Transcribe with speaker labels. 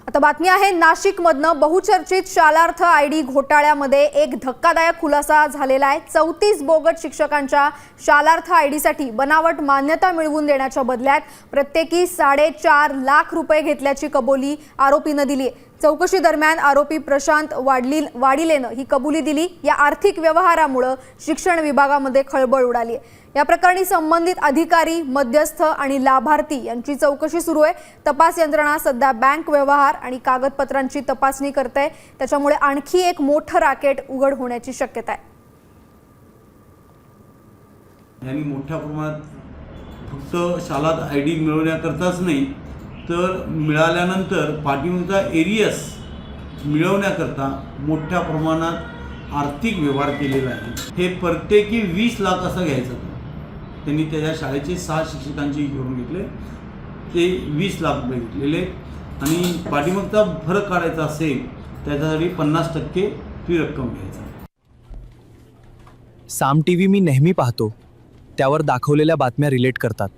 Speaker 1: आता बातमी आहे नाशिकमधनं बहुचर्चित शालार्थ आयडी घोटाळ्यामध्ये एक धक्कादायक खुलासा झालेला आहे। 34 बोगस शिक्षकांच्या शालार्थ आयडीसाठी बनावट मान्यता मिळवून देण्याच्या बदल्यात प्रत्येकी 4.5 लाख रुपये घेतल्याची कबुली आरोपीने दिली आहे। चौकशी दरम्यान आरोपी प्रशांत वाडिलेने ही कबुली दिली। या आर्थिक व्यवहारामुळे शिक्षण विभागामध्ये खळबळ उडाली आहे। या प्रकरणी संबंधित अधिकारी, मध्यस्थ आणि लाभार्थी यांची चौकशी सुरू आहे। तपास यंत्रणा सध्या बँक व्यवहार आणि कागदपत्रांची तपासणी करते, त्याच्यामुळे आणखी एक मोठं रॅकेट उघड होण्याची शक्यता आहे।
Speaker 2: यांनी मोठ्या प्रमाणात फक्त शालात आयडी मिळवण्याकरताच नाही तर मिळाल्यानंतर पाठीमागचा एरियस मिळवण्याकरता मोठ्या प्रमाणात आर्थिक व्यवहार केलेला आहे। हे प्रत्येकी 20 लाख असं घ्यायचं होतं। त्यांनी त्याच्या शाळेचे 6 शिक्षकांचे घेऊन घेतले, ते 20 लाख रुपये घेतलेले आणि पाठीमागचा फरक काढायचा असेल त्याच्यासाठी 50% ती रक्कम घ्यायचा।
Speaker 3: साम टीव्ही मी नेहमी पाहतो, त्यावर दाखवलेल्या बातम्या रिलेट करतात।